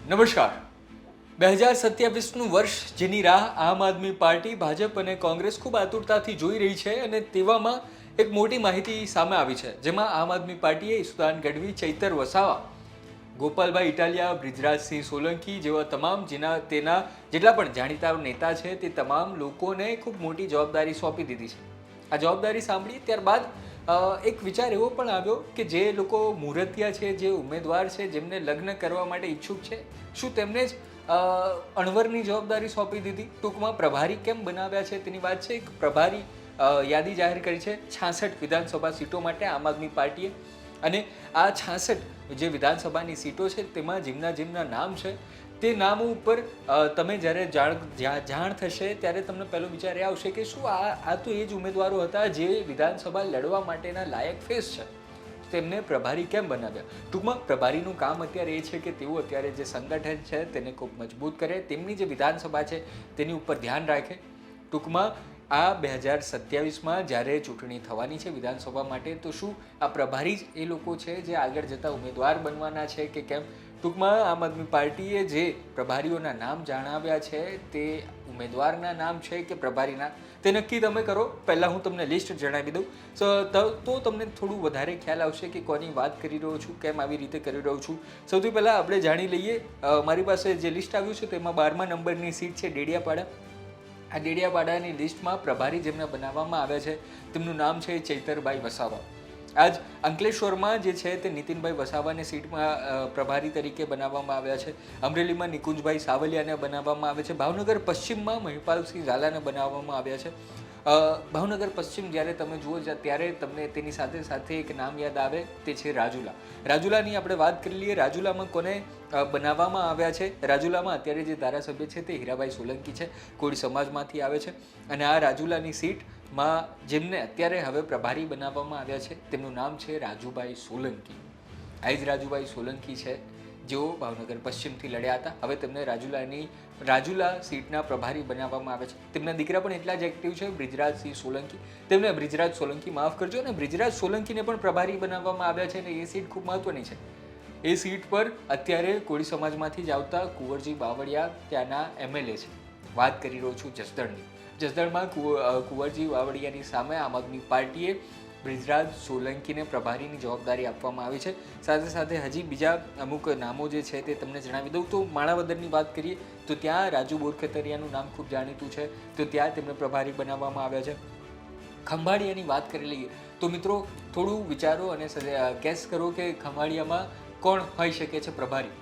નમસ્કાર. 2027નું વર્ષ જેની રાહ આમ આદમી પાર્ટી, ભાજપ અને કોંગ્રેસ ખૂબ આતુરતાથી જોઈ રહી છે અને તેવામાં એક મોટી માહિતી સામે આવી છે, જેમાં આમ આદમી પાર્ટીએ ઈસુદાન ગઢવી, ચૈતર વસાવા, ગોપાલભાઈ ઇટાલિયા, બ્રિજરાજસિંહ સોલંકી જેવા તમામ તેના જેટલા પણ જાણીતા નેતા છે તે તમામ લોકોને ખૂબ મોટી જવાબદારી સોંપી દીધી છે. આ જવાબદારી સાંભળી ત્યારબાદ એક વિચાર એવો પણ આવ્યો કે જે લોકો મુહૂર્તિયા છે, જે ઉમેદવાર છે, જેમને લગ્ન કરવા માટે ઈચ્છુક છે, શું તેમને જ અણવરની જવાબદારી સોંપી દીધી? ટૂંકમાં પ્રભારી કેમ બનાવ્યા છે તેની વાત છે. એક પ્રભારી યાદી જાહેર કરી છે 66 વિધાનસભા સીટો માટે આમ આદમી પાર્ટીએ, અને આ 66 જે વિધાનસભાની સીટો છે તેમાં જેમના નામ છે તે નામો ઉપર તમે જ્યારે જાણ થશે ત્યારે તમને પહેલો વિચાર એ આવશે કે શું આ તો એ જ ઉમેદવારો હતા જે વિધાનસભા લડવા માટેના લાયક ફેસ છે, તેમને પ્રભારી કેમ બનાવ્યા? ટૂંકમાં પ્રભારીનું કામ અત્યારે એ છે કે તેઓ અત્યારે જે સંગઠન છે તેને ખૂબ મજબૂત કરે, તેમની જે વિધાનસભા છે તેની ઉપર ધ્યાન રાખે. ટૂંકમાં આ 2027માં જ્યારે ચૂંટણી થવાની છે વિધાનસભા માટે, તો શું આ પ્રભારી જ એ લોકો છે જે આગળ જતા ઉમેદવાર બનવાના છે કે કેમ? ટૂંકમાં આમ આદમી પાર્ટીએ જે પ્રભારીઓના નામ જણાવ્યા છે તે ઉમેદવારના નામ છે કે પ્રભારીના, તે નક્કી તમે કરો. પહેલાં હું તમને લિસ્ટ જણાવી દઉં તો તમને થોડું વધારે ખ્યાલ આવશે કે કોની વાત કરી રહ્યો છું, કેમ આવી રીતે કરી રહ્યો છું. સૌથી પહેલાં આપણે જાણી લઈએ, મારી પાસે જે લિસ્ટ આવ્યું છે તેમાં 12મા નંબરની સીટ છે ડેડિયાપાડા. આ ડેડિયાપાડાની લિસ્ટમાં પ્રભારી જેમને બનાવવામાં આવ્યા છે તેમનું નામ છે ચૈતરભાઈ વસાવા. આજ અંકલેશ્વરમાં જે છે તે નીતિનભાઈ વસાવાને સીટમાં પ્રભારી તરીકે બનાવવામાં આવ્યા છે. અમરેલીમાં નિકુંજભાઈ સાવલિયાને બનાવવામાં આવે છે. ભાવનગર પશ્ચિમમાં મહિપાલસિંહ ઝાલાને બનાવવામાં આવ્યા છે. ભાવનગર પશ્ચિમ જ્યારે તમે જુઓ ત્યારે તમને તેની સાથે સાથે એક નામ યાદ આવે, તે છે રાજુલા. રાજુલાની આપણે વાત કરી લઈએ. રાજુલામાં કોને બનાવવામાં આવ્યા છે? રાજુલામાં અત્યારે જે ધારાસભ્ય છે તે હીરાભાઈ સોલંકી છે, કોળી સમાજમાંથી આવે છે, અને આ રાજુલાની સીટમાં જેમને અત્યારે હવે પ્રભારી બનાવવામાં આવ્યા છે તેમનું નામ છે રાજુભાઈ સોલંકી. આ જ રાજુભાઈ સોલંકી છે જેઓ ભાવનગર પશ્ચિમથી લડ્યા હતા. હવે તેમને રાજુલા સીટના પ્રભારી બનાવવામાં આવે છે. તેમના દીકરા પણ એટલા જ એક્ટિવ છે, બ્રિજરાજસિંહ સોલંકી. તેમને બ્રિજરાજ સોલંકી, માફ કરજો, અને બ્રિજરાજ સોલંકીને પણ પ્રભારી બનાવવામાં આવ્યા છે, અને એ સીટ ખૂબ મહત્વની છે. એ સીટ પર અત્યારે કોળી સમાજમાંથી જ આવતા કુંવરજી બાવળિયા ત્યાંના એમએલએ છે. વાત કરી રહ્યો છું જસદણની. જસદણમાં કુંવરજી બાવળિયાની સામે આમ આદમી પાર્ટીએ બ્રિજરાજ સોલંકીને પ્રભારીની જવાબદારી આપવામાં આવી છે. સાથે સાથે હજી બીજા અમુક નામો જે છે તે તમને જણાવી દઉં તો માણાવદરની વાત કરીએ તો ત્યાં રાજુ બોરખતરિયાનું નામ ખૂબ જાણીતું છે, તો ત્યાં તેમને પ્રભારી બનાવવામાં આવ્યા છે. ખંભાળિયાની વાત કરી લઈએ તો મિત્રો થોડું વિચારો અને ગેસ કરો કે ખંભાળિયામાં કોણ હોઈ શકે છે પ્રભારી?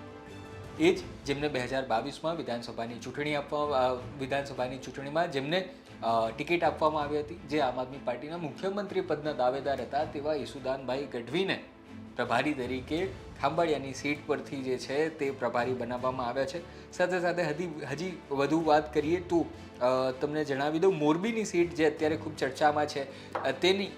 એ જ જેમને 2022માં વિધાનસભાની ચૂંટણીમાં જેમને ટિકિટ આપવામાં આવી હતી, જે આમ આદમી પાર્ટીના મુખ્યમંત્રી પદના દાવેદાર હતા, તેવા ઈસુદાનભાઈ ગઢવીને પ્રભારી તરીકે ખાંભાળિયાની સીટ પરથી જે છે તે પ્રભારી બનાવવામાં આવ્યા છે. સાથે સાથે હજી વધુ વાત કરીએ તો તમને જણાવી દઉં, મોરબીની સીટ જે અત્યારે ખૂબ ચર્ચામાં છે તેની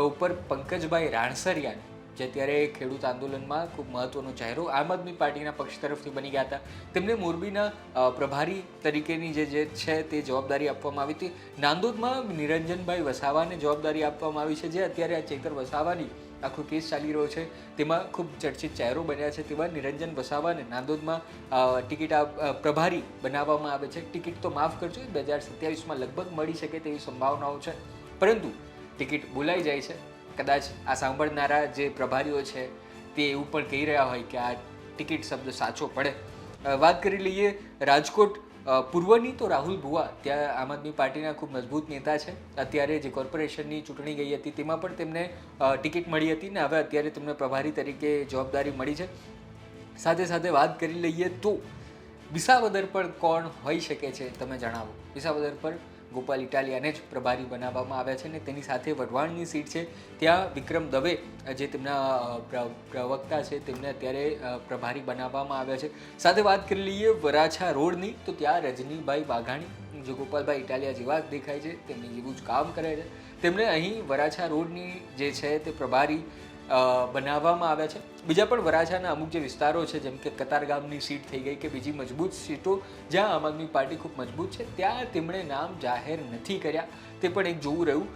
ઉપર પંકજભાઈ રાણસરિયાને, જે અત્યારે ખેડૂત આંદોલનમાં ખૂબ મહત્વનો ચહેરો આમ આદમી પાર્ટીના પક્ષ તરફથી બની ગયા હતા, તેમને મોરબીના પ્રભારી તરીકેની જે છે તે જવાબદારી આપવામાં આવી હતી. નાંદોદમાં નિરંજનભાઈ વસાવાને જવાબદારી આપવામાં આવી છે, જે અત્યારે આ ચૈતર વસાવાની આખો કેસ ચાલી રહ્યો છે તેમાં ખૂબ ચર્ચિત ચહેરો બન્યા છે. તેવા નિરંજન વસાવાને નાંદોદમાં ટિકિટ પ્રભારી બનાવવામાં આવે છે. ટિકિટ તો માફ કરજો, 2027માં લગભગ મળી શકે તેવી સંભાવનાઓ છે, પરંતુ ટિકિટ બોલાઈ જાય છે. કદાચ આ સાંભળનારા જે પ્રભારીઓ છે તે એવું પણ કહી રહ્યા હોય કે આ ટિકિટ શબ્દ સાચો પડે. વાત કરી લઈએ રાજકોટ પૂર્વની, તો રાહુલ ભુવા ત્યાં આમ આદમી પાર્ટીના ખૂબ મજબૂત નેતા છે. અત્યારે જે કોર્પોરેશનની ચૂંટણી ગઈ હતી તેમાં પણ તેમને ટિકિટ મળી હતી ને હવે અત્યારે તેમને પ્રભારી તરીકે જવાબદારી મળી છે. સાથે સાથે વાત કરી લઈએ તો વિસાવદર પર કોણ હોઈ શકે છે તમે જણાવો? વિસાવદર પર ગોપાલ ઇટાલિયાને જ પ્રભારી બનાવવામાં આવ્યા છે, અને તેની સાથે વઢવાણની સીટ છે ત્યાં વિક્રમ દવે જે તેમના પ્રવક્તા છે તેમને અત્યારે પ્રભારી બનાવવામાં આવ્યા છે. સાથે વાત કરી લઈએ વરાછા રોડની, તો ત્યાં રજનીભાઈ વાઘાણી, જે ગોપાલભાઈ ઇટાલિયા જેવા જ દેખાય છે, તેમની જેવું જ કામ કરે છે, તેમને અહીં વરાછા રોડની જે છે તે પ્રભારી બનાવવામાં આવ્યા છે. બીજા પણ વરાછાના અમુક જે વિસ્તારો છે, જેમ કે કતારગામની સીટ થઈ ગઈ કે બીજી મજબૂત સીટો જ્યાં આમ આદમી પાર્ટી ખૂબ મજબૂત છે, ત્યાં તેમણે નામ જાહેર નથી કર્યા. તે પણ એક જોવું રહ્યું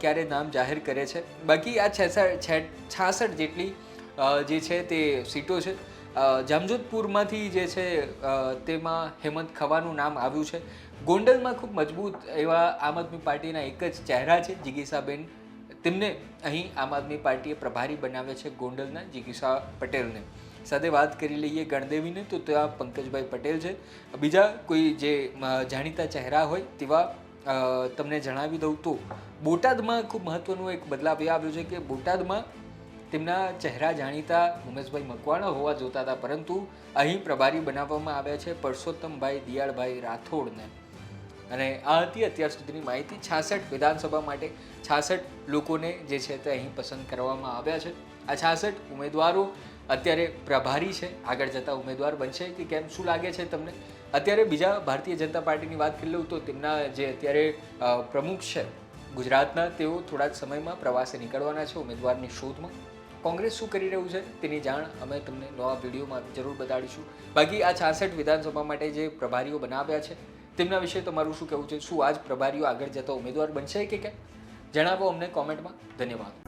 ક્યારે નામ જાહેર કરે છે. બાકી આ 66 જેટલી જે છે તે સીટો છે જામજોધપુરમાંથી જે છે તેમાં હેમંત ખવાનું નામ આવ્યું છે. ગોંડલમાં ખૂબ મજબૂત એવા આમ આદમી પાર્ટીના એક જ ચહેરા છે જિગીસાબેન. તેમને અહીં આમ આદમી પાર્ટીએ પ્રભારી બનાવ્યા છે ગોંડલના, જિગીસા પટેલને. સાથે વાત કરી લઈએ ગણદેવીને તો ત્યાં પંકજભાઈ પટેલ છે. બીજા કોઈ જે જાણીતા ચહેરા હોય તેવા તમને જણાવી દઉં તો બોટાદમાં ખૂબ મહત્વનો એક બદલાવ એ આવ્યો છે કે બોટાદમાં તેમના ચહેરા જાણીતા ઉમેશભાઈ મકવાણા હોવા જોતા હતા, પરંતુ અહીં પ્રભારી બનાવવામાં આવ્યા છે પરસોત્તમભાઈ દિયાળભાઈ રાઠોડને. અને આ હતી અત્યાર સુધીની માહિતી. 66 વિધાનસભા માટે 66 લોકોને જે છે તે અહીં પસંદ કરવામાં આવ્યા છે. આ 66 ઉમેદવારો અત્યારે પ્રભારી છે. આગળ જતા ઉમેદવાર બનશે કે કેમ, શું લાગે છે તમને? અત્યારે બીજા ભારતીય જનતા પાર્ટીની વાત કરી લઉં તો તેમના જે અત્યારે પ્રમુખ છે ગુજરાતના, તેઓ થોડા જ સમયમાં પ્રવાસે નીકળવાના છે ઉમેદવારની શોધમાં. કોંગ્રેસ શું કરી રહ્યું છે તેની જાણ અમે તમને નવા વિડીયોમાં જરૂર બતાડીશું. બાકી આ 66 વિધાનસભા માટે જે પ્રભારીઓ બનાવ્યા છે તેમના વિશે તમારું શું કહેવું છે? શું આજ પ્રભારીઓ આગળ જતા ઉમેદવાર બનશે કે કેમ? જણાવો અમને કોમેન્ટમાં. ધન્યવાદ.